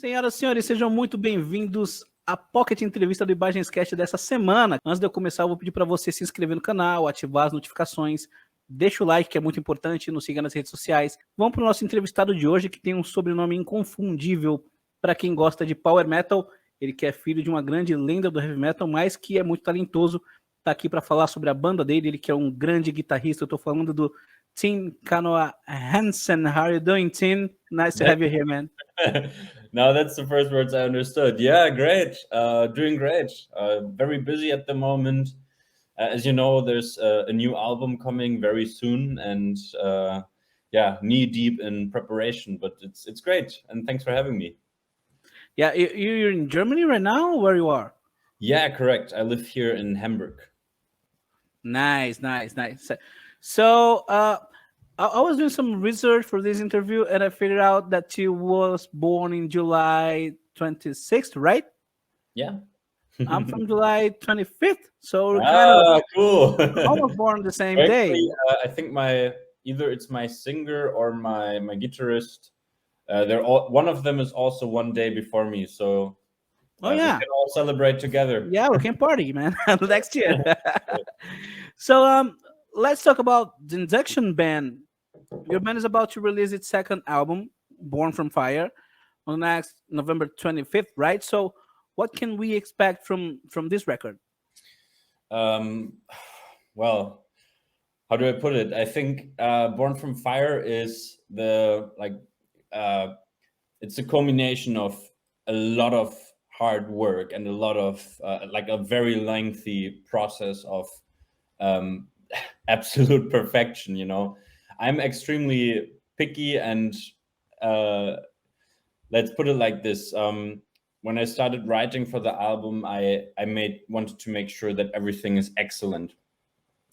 Senhoras e senhores, sejam muito bem-vindos à Pocket Entrevista do Ibagenscast dessa semana. Antes de eu começar, eu vou pedir para você se inscrever no canal, ativar as notificações, deixa o like, que é muito importante, nos siga nas redes sociais. Vamos para o nosso entrevistado de hoje, que tem um sobrenome inconfundível para quem gosta de Power Metal. Ele que é filho de uma grande lenda do Heavy Metal, mas que é muito talentoso. Está aqui para falar sobre a banda dele, ele que é um grande guitarrista. Eu estou falando do Tim Kanoa Hansen. How are you doing, Tim? Nice to have you here, man. Now that's the first words I understood. Yeah, great. Doing great. Very busy at the moment. As you know, there's a new album coming very soon, and yeah, knee deep in preparation. But it's great, and thanks for having me. Yeah, you're in Germany right now, or where you are? Yeah, correct. I live here in Hamburg. Nice. So, I was doing some research for this interview, and I figured out that you was born in July 26th, right? Yeah. I'm from July 25th, so we're kind of cool. almost born the same day. Actually, I think either it's my singer or my guitarist. One of them is also one day before me, so we can all celebrate together. Yeah, we can party, man. Next year. So let's talk about the Induction Band. Your band is about to release its second album, Born from Fire, on next November 25th, right? So what can we expect from this record? Well, how do I put it? I think Born from Fire is it's a culmination of a lot of hard work and a lot of a very lengthy process of absolute perfection. I'm extremely picky, and let's put it like this. When I started writing for the album, I wanted to make sure that everything is excellent.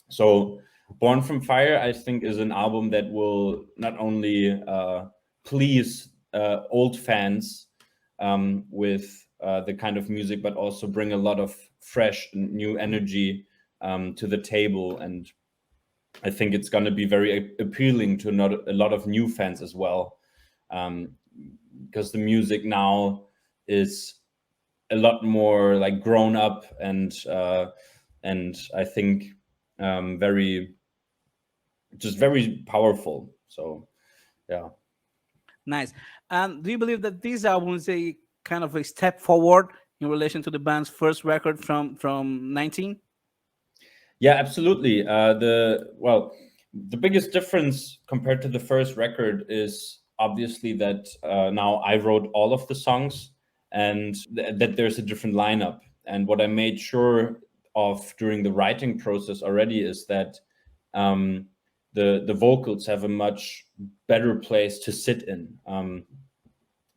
So Born from Fire, I think, is an album that will not only please old fans with the kind of music, but also bring a lot of fresh and new energy to the table. And I think it's going to be very appealing to a lot of new fans as well, because the music now is a lot more like grown up and I think very powerful. So yeah. Nice. And do you believe that this album is a kind of a step forward in relation to the band's first record from 19? Yeah, absolutely. The biggest difference compared to the first record is obviously that now I wrote all of the songs, and that there's a different lineup. And what I made sure of during the writing process already is that the vocals have a much better place to sit in.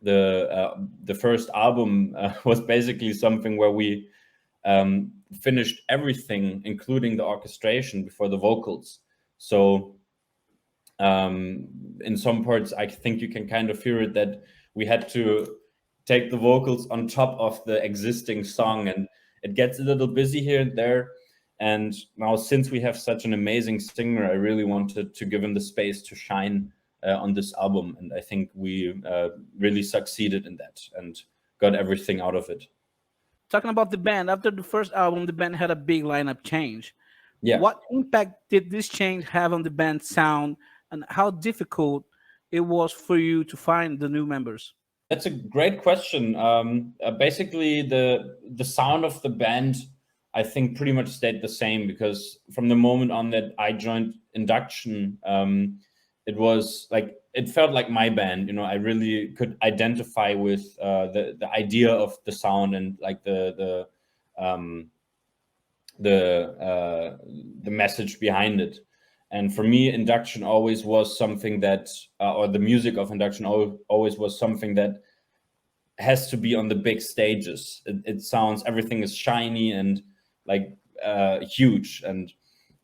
The first album was basically something where we finished everything, including the orchestration, before the vocals. So in some parts, I think you can kind of hear it, that we had to take the vocals on top of the existing song, and it gets a little busy here and there. And now, since we have such an amazing singer, I really wanted to give him the space to shine on this album. And I think we really succeeded in that and got everything out of it. Talking about the band, after the first album, the band had a big lineup change. Yeah. What impact did this change have on the band's sound, and how difficult it was for you to find the new members? That's a great question. Basically, the sound of the band, I think, pretty much stayed the same, because from the moment on that I joined Induction, it was like, it felt like my band. I really could identify with the idea of the sound and like the message behind it. And for me, Induction always was something that, or the music of Induction always was something that has to be on the big stages. It sounds, everything is shiny and like huge, and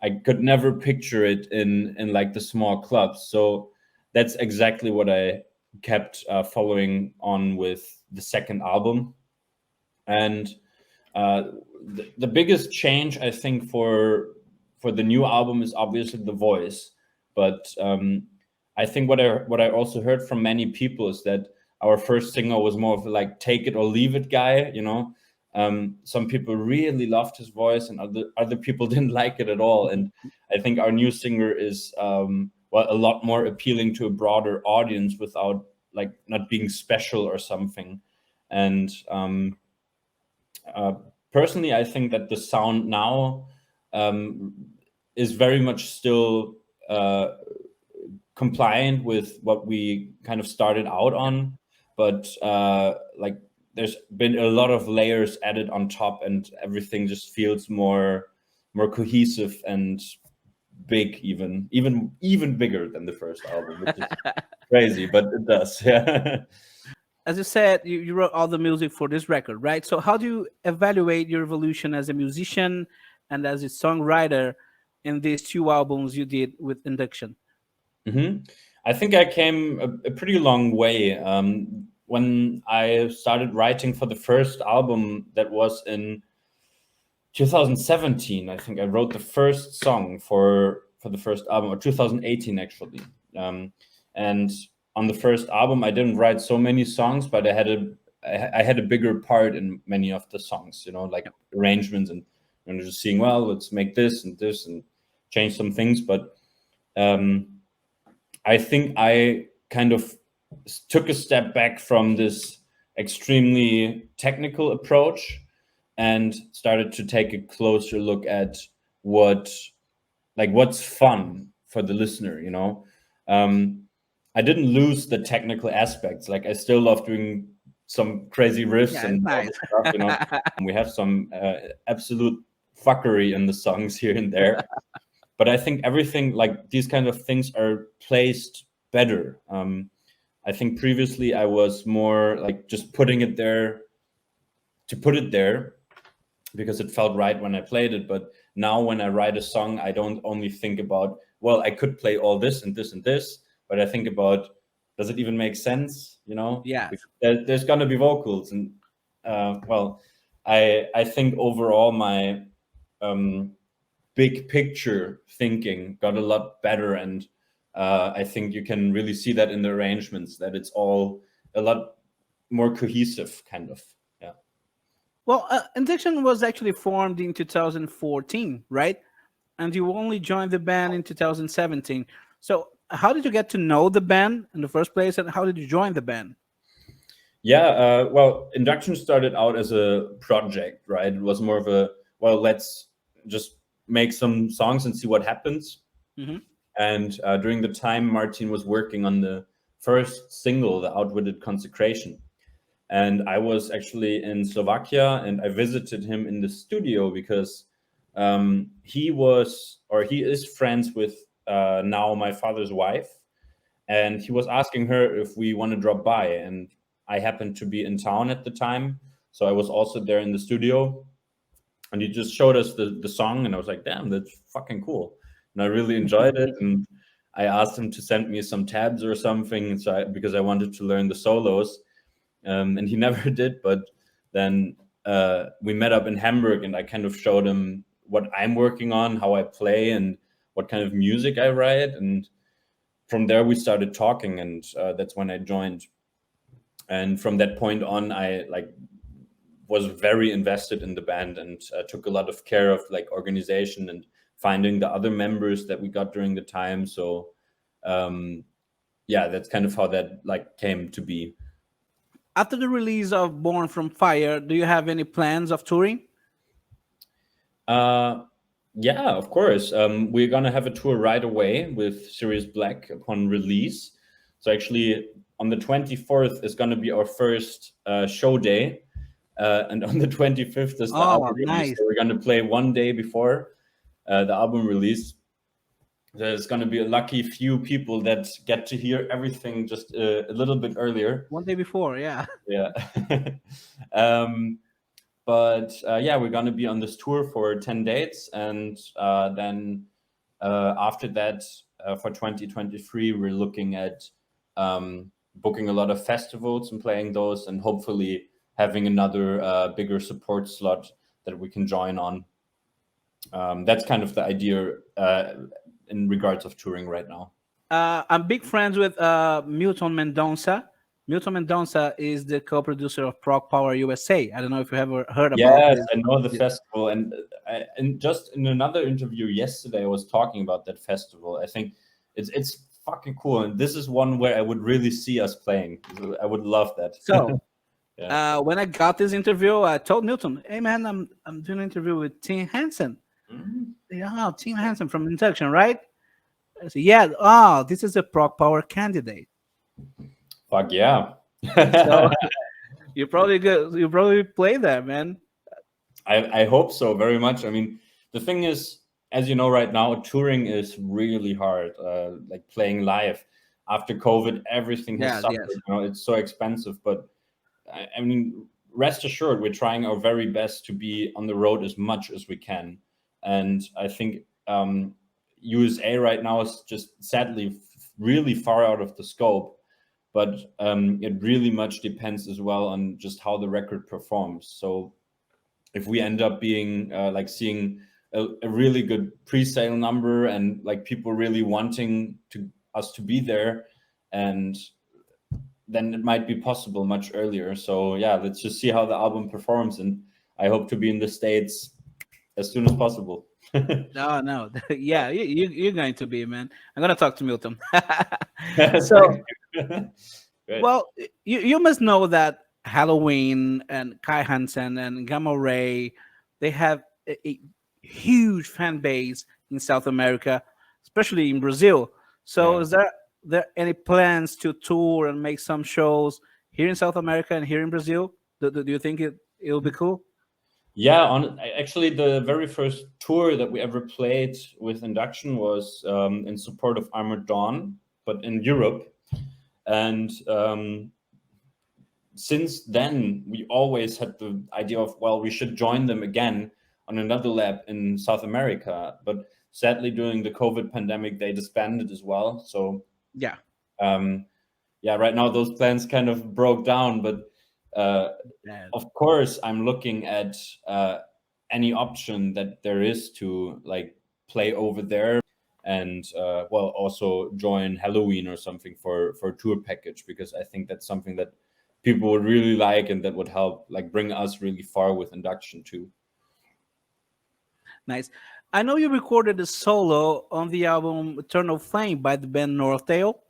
I could never picture it in like the small clubs. So that's exactly what I kept following on with the second album. And the biggest change, I think, for the new album is obviously the voice. But I think what I also heard from many people is that our first single was more of like take it or leave it guy, you know. Some people really loved his voice, and other people didn't like it at all. And I think our new singer is well, a lot more appealing to a broader audience without like not being special or something. And personally, I think that the sound now is very much still compliant with what we kind of started out on, but like there's been a lot of layers added on top, and everything just feels more cohesive and big, even bigger than the first album, which is crazy, but it does. Yeah. As you said, you wrote all the music for this record, right? So how do you evaluate your evolution as a musician and as a songwriter in these two albums you did with Induction? I think I came a pretty long way. When I started writing for the first album, that was in 2017, I think I wrote the first song for the first album, or 2018 actually. And on the first album, I didn't write so many songs, but I had a bigger part in many of the songs, you know, like arrangements and just seeing, well, let's make this and change some things. But I think I kind of took a step back from this extremely technical approach and started to take a closer look at what's fun for the listener, you know. I didn't lose the technical aspects. Like I still love doing some crazy riffs and all this stuff, you know. And we have some absolute fuckery in the songs here and there. But I think everything, like these kind of things, are placed better. I think previously I was more like just putting it there to put it there because it felt right when I played it. But now when I write a song, I don't only think about, well, I could play all this and this and this, but I think about, does it even make sense? You know? Yeah. There's gonna be vocals, and well, I think overall my big picture thinking got a lot better, and I think you can really see that in the arrangements, that it's all a lot more cohesive, kind of. Yeah. Well, Induction was actually formed in 2014, right? And you only joined the band in 2017. So how did you get to know the band in the first place, and how did you join the band? Yeah, well, Induction started out as a project, right? It was more of a, well, let's just make some songs and see what happens. And during the time, Martin was working on the first single, The Outwitted Consecration. And I was actually in Slovakia, and I visited him in the studio because he is friends with now my father's wife. And he was asking her if we want to drop by. And I happened to be in town at the time, so I was also there in the studio. And he just showed us the song, and I was like, damn, that's fucking cool. And I really enjoyed it. And I asked him to send me some tabs or something, because I wanted to learn the solos. And he never did. But then we met up in Hamburg, and I kind of showed him what I'm working on, how I play, and what kind of music I write. And from there, we started talking, and that's when I joined. And from that point on, I was very invested in the band, and took a lot of care of like organization and finding the other members that we got during the time. So yeah, that's kind of how that like came to be. After the release of Born from Fire, do you have any plans of touring? Yeah, of course. We're gonna have a tour right away with Sirius Black upon release. So actually, on the 24th is gonna be our first show day, and on the 25th is the album release. So we're gonna play one day before the album release. There's gonna be a lucky few people that get to hear everything just a little bit earlier. One day before, yeah. Yeah. But yeah, we're gonna be on this tour for 10 dates, and then after that, for 2023, we're looking at booking a lot of festivals and playing those, and hopefully having another bigger support slot that we can join on. That's kind of the idea in regards of touring right now. I'm big friends with Milton Mendonça. Milton Mendonça is the co-producer of Prog Power USA. I don't know if you ever heard about Yes, this. I know the festival, and just in another interview yesterday, I was talking about that festival. I think it's fucking cool, and this is one where I would really see us playing. I would love that. So Yeah. when I got this interview, I told Milton, "Hey man, I'm doing an interview with Tim Henson." Mhm. Yeah, Tim Henson from Induction, right? I said, "Yeah, oh, this is a Prog Power candidate." Fuck yeah. So you probably good. You probably play that, man. I hope so very much. I mean, the thing is, as you know, right now touring is really hard. Like playing live after COVID, everything has Yes, suffered. yes. You know, it's so expensive. But I mean, rest assured, we're trying our very best to be on the road as much as we can. And I think USA right now is just sadly really far out of the scope. But it really much depends as well on just how the record performs. So if we end up being like seeing a really good pre-sale number and like people really wanting us to be there, and then it might be possible much earlier. So yeah, let's just see how the album performs, and I hope to be in the States as soon as possible. No, no. Yeah, you're going to be, man. I'm gonna talk to Milton. So, Thank you. Great. well, you must know that Halloween and Kai Hansen and Gamma Ray, they have a huge fan base in South America, especially in Brazil. So, Yeah. is there any plans to tour and make some shows here in South America and here in Brazil? Do you think it'll be cool? Yeah, actually, the very first tour that we ever played with Induction was in support of Armored Dawn, but in Europe. And since then, we always had the idea of, well, we should join them again on another lab in South America. But sadly, during the COVID pandemic, they disbanded as well. So, Yeah. um, yeah, right now those plans kind of broke down. But Yeah. of course, I'm looking at any option that there is to like play over there, and well, also join Halloween or something for a tour package, because I think that's something that people would really like and that would help like bring us really far with Induction too. Nice. I know you recorded a solo on the album Eternal Flame by the band Northtail,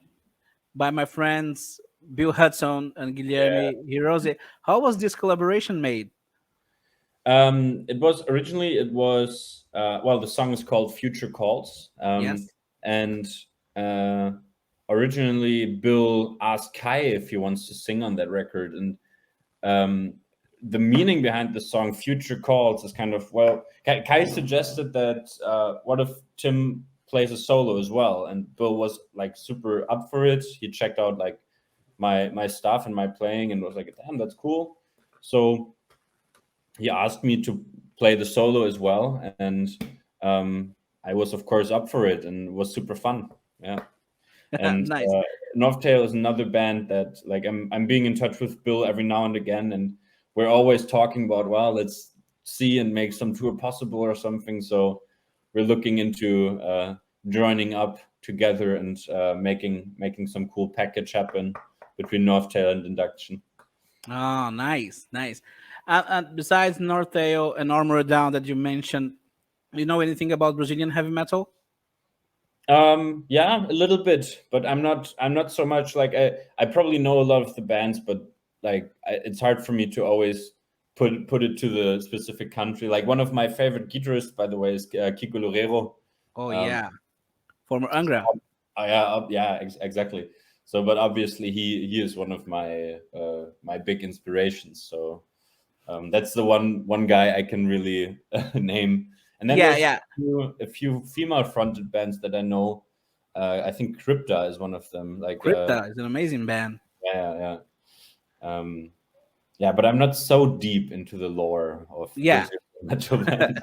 by my friends Bill Hudson and Yeah. Guilherme Hirose. How was this collaboration made? It was well, the song is called Future Calls, Yes. and uh, originally Bill asked Kai if he wants to sing on that record, and um, the meaning behind the song Future Calls is kind of, well, Kai suggested that what if Tim plays a solo as well, and Bill was like super up for it. He checked out like my stuff and my playing and was like, damn, that's cool. So he asked me to play the solo as well, and I was of course up for it, and it was super fun. Yeah. And Nice. Northtail is another band that like I'm being in touch with Bill every now and again, and we're always talking about, well, let's see and make some tour possible or something. So we're looking into joining up together and making some cool package happen between Northtail and Induction. Oh, nice, nice. And besides Northtail and Armored Down that you mentioned, you know anything about Brazilian heavy metal? Yeah, a little bit, but I'm not so much like I probably know a lot of the bands, but like it's hard for me to always put it to the specific country. Like one of my favorite guitarists, by the way, is Kiko Loureiro. Oh Um, yeah, former Angra. yeah, yeah, exactly. So, but obviously he is one of my big inspirations. So that's the one guy I can really name. And then Yeah, there's yeah. a few female-fronted bands that I know. I think Crypta is one of them. Like, Crypta is an amazing band. yeah, yeah. But I'm not so deep into the lore of Yeah. Brazilian metal bands.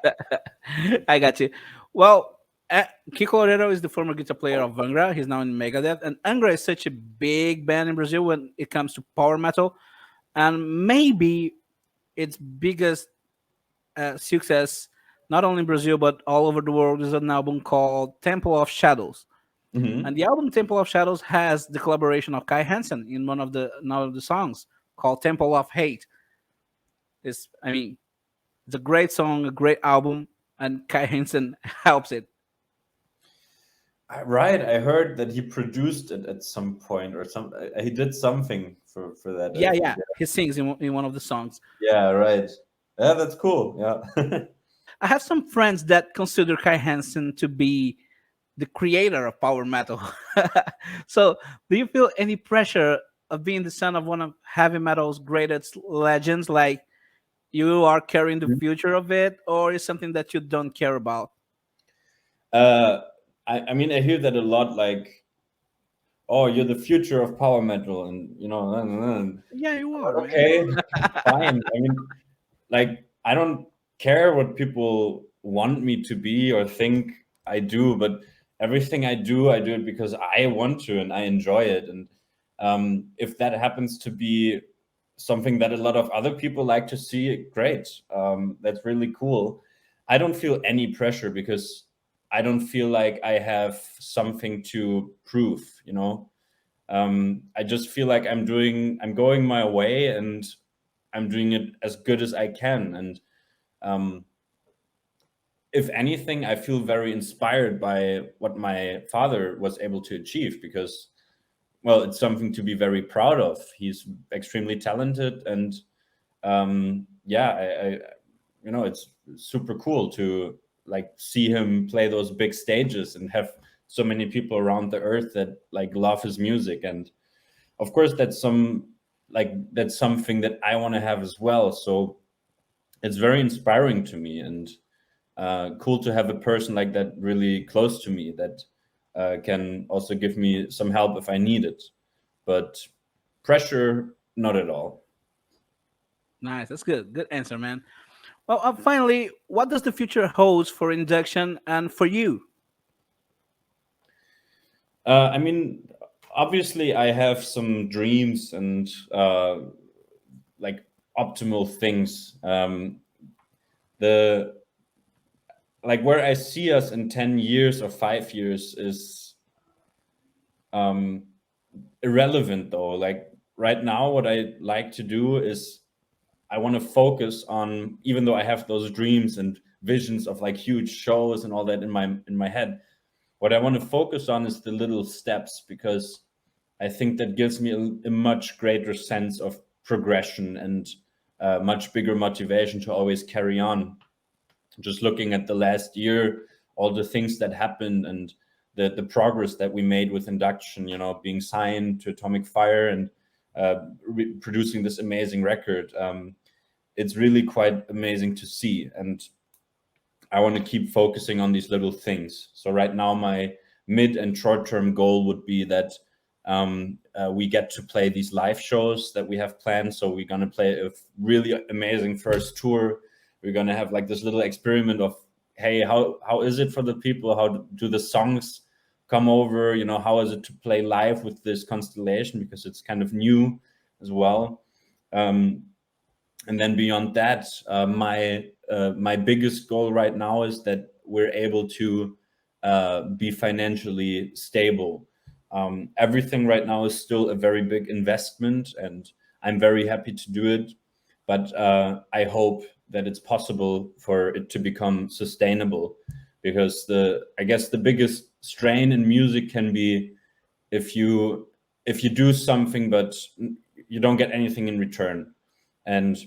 I got you. Well, Kiko Loureiro is the former guitar player of Angra. He's now in Megadeth, and Angra is such a big band in Brazil when it comes to power metal, and maybe its biggest success, not only in Brazil but all over the world, is an album called Temple of Shadows. Mhm. And the album Temple of Shadows has the collaboration of Kai Hansen in one of the songs called Temple of Hate. I mean, it's a great song, a great album, and Kai Hansen helps it. Right, I heard that he produced it at some point, or he did something for that, I Yeah, think. yeah, he sings in one of the songs. Yeah, right. Yeah, that's cool. Yeah. I have some friends that consider Kai Hansen to be the creator of power metal. So, do you feel any pressure of being the son of one of heavy metal's greatest legends? Like you are carrying the future of it, or is something that you don't care about? uh I mean, I hear that a lot, like, oh, you're the future of power metal, and Yeah, you are, man. okay, fine. I mean, like, I don't care what people want me to be or think I do, but everything I do it because I want to and I enjoy it. And if that happens to be something that a lot of other people like to see, great. That's really cool. I don't feel any pressure because I don't feel like I have something to prove, you know. I just feel like I'm going my way, and I'm doing it as good as I can. And um, if anything, I feel very inspired by what my father was able to achieve, because, well, it's something to be very proud of. He's extremely talented, and yeah, it's super cool to like see him play those big stages and have so many people around the earth that like love his music. And of course, that's something that I want to have as well. So it's very inspiring to me, and cool to have a person like that really close to me that can also give me some help if I need it. But pressure, not at all. Nice, that's good. Good answer, man. Well, finally, what does the future hold for Induction and for you? I mean, obviously, I have some dreams and like optimal things. The Like, where I see us in 10 years or 5 years is um, irrelevant, though. Like, right now, what I like to do is I want to focus on, even though I have those dreams and visions of like huge shows and all that in my head, what I want to focus on is the little steps, because I think that gives me a much greater sense of progression and much bigger motivation to always carry on. Just looking at the last year, all the things that happened, and the progress that we made with Induction, being signed to Atomic Fire, and producing this amazing record. It's really quite amazing to see. And I want to keep focusing on these little things. So right now, my mid and short term goal would be that we get to play these live shows that we have planned. So we're going to play a really amazing first tour. We're going to have like this little experiment of, hey, how is it for the people? How do the songs come over? How is it to play live with this constellation? Because it's kind of new as well. And then beyond that, my biggest goal right now is that we're able to be financially stable. Everything right now is still a very big investment, and I'm very happy to do it. But I hope that it's possible for it to become sustainable, because I guess the biggest strain in music can be if you do something but you don't get anything in return. And,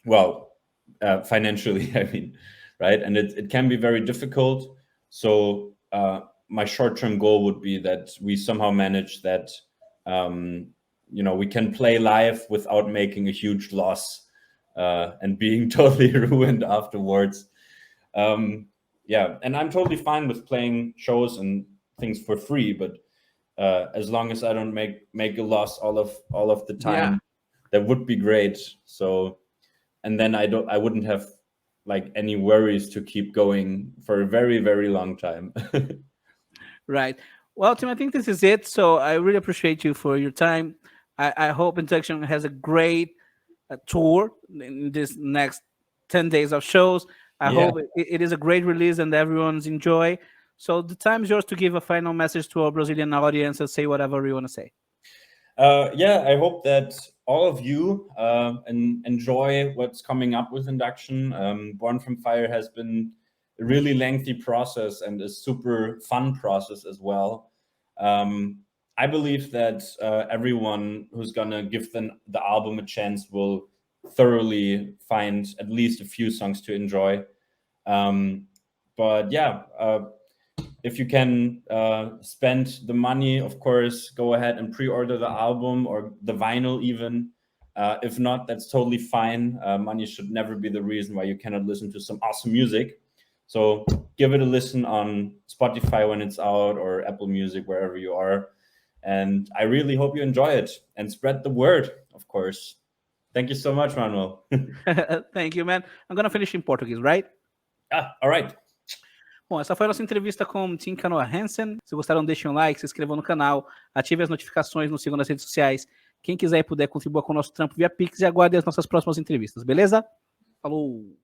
well, financially, I mean, right? And it can be very difficult. So my short-term goal would be that we somehow manage that, we can play live without making a huge loss and being totally ruined afterwards. Yeah, and I'm totally fine with playing shows and things for free, but as long as I don't make a loss all of the time, Yeah, that would be great. So, and then I wouldn't have like any worries to keep going for a very, very long time. right. Well, Tim, I think this is it. So I really appreciate you for your time. I hope Induction has a great tour in this next 10 days of shows. I Yeah. hope it is a great release and everyone's enjoy. So the time's yours to give a final message to our Brazilian audience and say whatever you want to say. Yeah, I hope that all of you enjoy what's coming up with induction. Born from Fire has been a really lengthy process and a super fun process as well. I believe that everyone who's gonna give the album a chance will thoroughly find at least a few songs to enjoy. But yeah, if you can spend the money, of course, go ahead and pre-order the album or the vinyl even. If not, that's totally fine. Money should never be the reason why you cannot listen to some awesome music. So give it a listen on Spotify when it's out, or Apple Music, wherever you are. And I really hope you enjoy it and spread the word, of course. Thank you so much, Manuel. Thank you, man. I'm gonna finish in Portuguese, right? All right. Bom, essa foi a nossa entrevista com Tim Canoa Hansen. Se gostaram, deixem um like, se inscrevam no canal, ative as notificações, nos sigam nas redes sociais. Quem quiser e puder, contribua com o nosso trampo via Pix e aguarde as nossas próximas entrevistas, beleza? Falou!